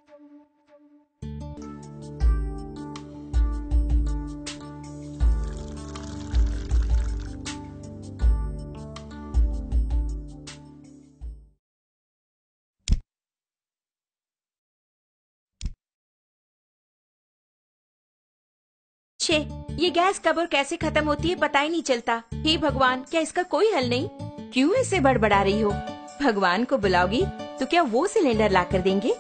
छे, ये गैस कब और कैसे खत्म होती है पता ही नहीं चलता। हे भगवान, क्या इसका कोई हल नहीं? क्यों ऐसे बड़बड़ा रही हो? भगवान को बुलाओगी तो क्या वो सिलेंडर ला कर देंगे?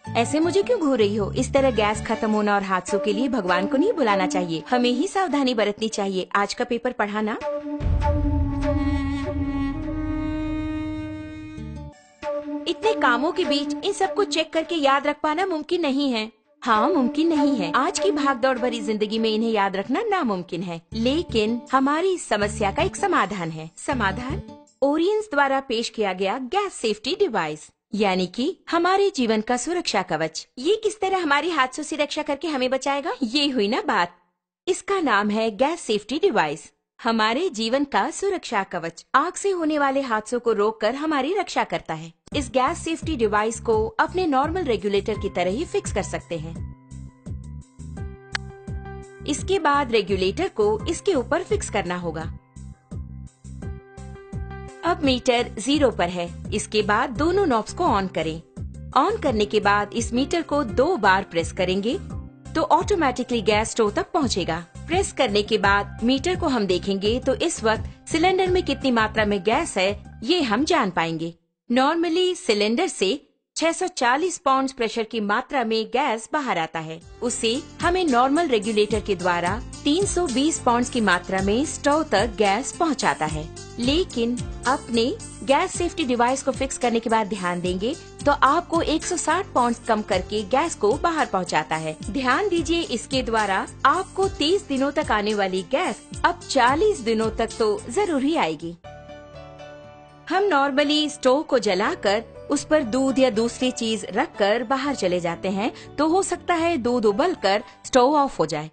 ऐसे मुझे क्यों घूर रही हो? इस तरह गैस खत्म होना और हादसों के लिए भगवान को नहीं बुलाना चाहिए, हमें ही सावधानी बरतनी चाहिए। आज का पेपर पढ़ा ना? इतने कामों के बीच इन सबको चेक करके याद रख पाना मुमकिन नहीं है। हाँ, मुमकिन नहीं है। आज की भागदौड़ भरी जिंदगी में इन्हें याद रखना नामुमकिन है, लेकिन हमारी इस समस्या का एक समाधान है। समाधान ओरियंस द्वारा पेश किया गया गैस सेफ्टी डिवाइस, यानी कि हमारे जीवन का सुरक्षा कवच। ये किस तरह हमारी हादसों से रक्षा करके हमें बचाएगा? ये हुई ना बात। इसका नाम है गैस सेफ्टी डिवाइस, हमारे जीवन का सुरक्षा कवच। आग से होने वाले हादसों को रोककर हमारी रक्षा करता है। इस गैस सेफ्टी डिवाइस को अपने नॉर्मल रेगुलेटर की तरह ही फिक्स कर सकते हैं। इसके बाद रेगुलेटर को इसके ऊपर फिक्स करना होगा। अब मीटर 0 पर है। इसके बाद दोनों नॉब्स को ऑन करें। ऑन करने के बाद इस मीटर को 2 बार प्रेस करेंगे तो ऑटोमेटिकली गैस स्टोव तक पहुंचेगा। प्रेस करने के बाद मीटर को हम देखेंगे तो इस वक्त सिलेंडर में कितनी मात्रा में गैस है ये हम जान पाएंगे। नॉर्मली सिलेंडर से 640 पाउंड प्रेशर की मात्रा में गैस बाहर आता है। उसे हमें नॉर्मल रेगुलेटर के द्वारा 320 पाउंड की मात्रा में स्टोव तक गैस पहुंचाता है। लेकिन अपने गैस सेफ्टी डिवाइस को फिक्स करने के बाद ध्यान देंगे तो आपको 160 पाउंड कम करके गैस को बाहर पहुंचाता है। ध्यान दीजिए, इसके द्वारा आपको 30 दिनों तक आने वाली गैस अब 40 दिनों तक तो जरूर ही आएगी। हम नॉर्मली स्टोव को जलाकर उस पर दूध या दूसरी चीज रखकर बाहर चले जाते हैं तो हो सकता है दूध उबलकर स्टोव ऑफ हो जाए।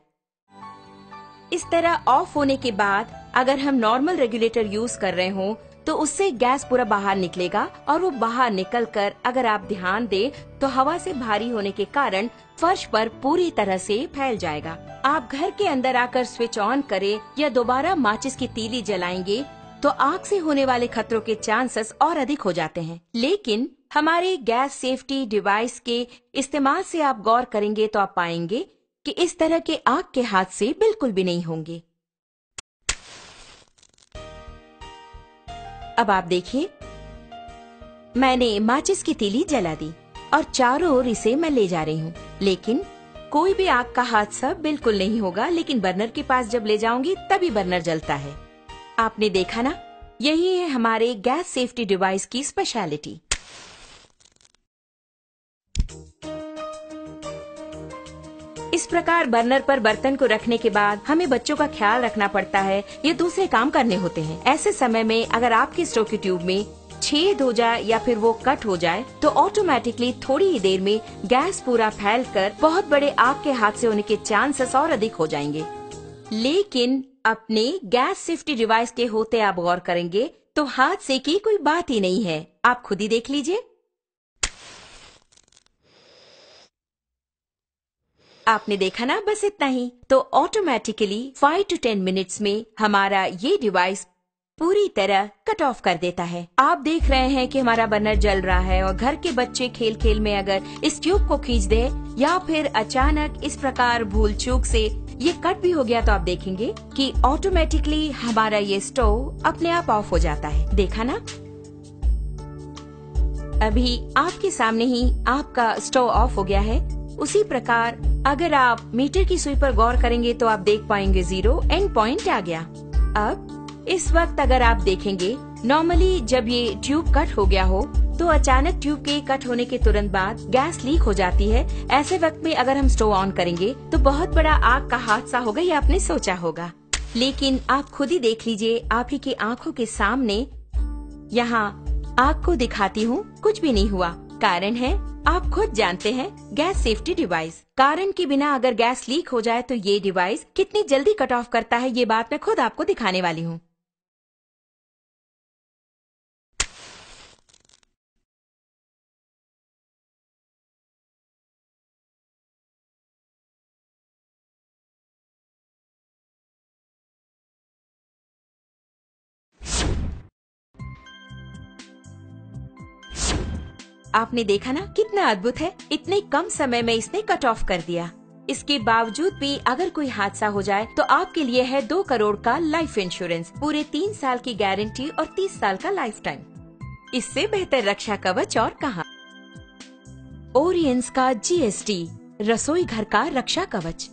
इस तरह ऑफ होने के बाद अगर हम नॉर्मल रेगुलेटर यूज कर रहे हों तो उससे गैस पूरा बाहर निकलेगा और वो बाहर निकलकर अगर आप ध्यान दें तो हवा से भारी होने के कारण फर्श पर पूरी तरह से फैल जाएगा। आप घर के अंदर आकर स्विच ऑन करें या दोबारा माचिस की तीली जलाएंगे तो आग से होने वाले खतरों के चांसेस और अधिक हो जाते हैं। लेकिन हमारे गैस सेफ्टी डिवाइस के इस्तेमाल से आप गौर करेंगे तो आप पाएंगे कि इस तरह के आग के हादसे बिल्कुल भी नहीं होंगे। अब आप देखिए, मैंने माचिस की तीली जला दी और चारों ओर इसे मैं ले जा रही हूँ, लेकिन कोई भी आग का हादसा बिल्कुल नहीं होगा। लेकिन बर्नर के पास जब ले जाऊंगी तभी बर्नर जलता है। आपने देखा ना, यही है हमारे गैस सेफ्टी डिवाइस की स्पेशलिटी। इस प्रकार बर्नर पर बर्तन को रखने के बाद हमें बच्चों का ख्याल रखना पड़ता है या दूसरे काम करने होते हैं। ऐसे समय में अगर आपके स्टोव की ट्यूब में छेद हो जाए या फिर वो कट हो जाए तो ऑटोमेटिकली थोड़ी ही देर में गैस पूरा फैलकर बहुत बड़े आग के हादसे होने के चांसेस और अधिक हो जाएंगे। लेकिन अपने गैस सेफ्टी डिवाइस के होते आप गौर करेंगे तो हादसे की कोई बात ही नहीं है। आप खुद ही देख लीजिए। आपने देखा ना, बस इतना ही। तो ऑटोमेटिकली 5 to 10 मिनट्स में हमारा ये डिवाइस पूरी तरह कट ऑफ कर देता है। आप देख रहे हैं कि हमारा बर्नर जल रहा है और घर के बच्चे खेल खेल में अगर इस ट्यूब को खींच दे या फिर अचानक इस प्रकार भूल चूक से ये कट भी हो गया तो आप देखेंगे कि ऑटोमेटिकली हमारा ये स्टोव अपने आप ऑफ हो जाता है। देखा ना, अभी आपके सामने ही आपका स्टोव ऑफ हो गया है। उसी प्रकार अगर आप मीटर की सुई पर गौर करेंगे तो आप देख पाएंगे 0 एंड पॉइंट आ गया। अब इस वक्त अगर आप देखेंगे, नॉर्मली जब ये ट्यूब कट हो गया हो तो अचानक ट्यूब के कट होने के तुरंत बाद गैस लीक हो जाती है। ऐसे वक्त में अगर हम स्टोव ऑन करेंगे तो बहुत बड़ा आग का हादसा होगा, ये आपने सोचा होगा। लेकिन आप खुद ही देख लीजिए, आप ही की आंखों के सामने यहाँ आग को दिखाती हूँ, कुछ भी नहीं हुआ। कारण है, आप खुद जानते हैं, गैस सेफ्टी डिवाइस। कारण के बिना अगर गैस लीक हो जाए तो ये डिवाइस कितनी जल्दी कट ऑफ करता है, ये बात मैं खुद आपको दिखाने वाली हूँ। आपने देखा ना कितना अद्भुत है, इतने कम समय में इसने कट ऑफ कर दिया। इसके बावजूद भी अगर कोई हादसा हो जाए तो आपके लिए है 2 करोड़ का लाइफ इंश्योरेंस, पूरे 3 साल की गारंटी और 30 साल का लाइफ टाइम। इससे बेहतर रक्षा कवच और कहाँ। ओरियंस का GST, रसोई घर का रक्षा कवच।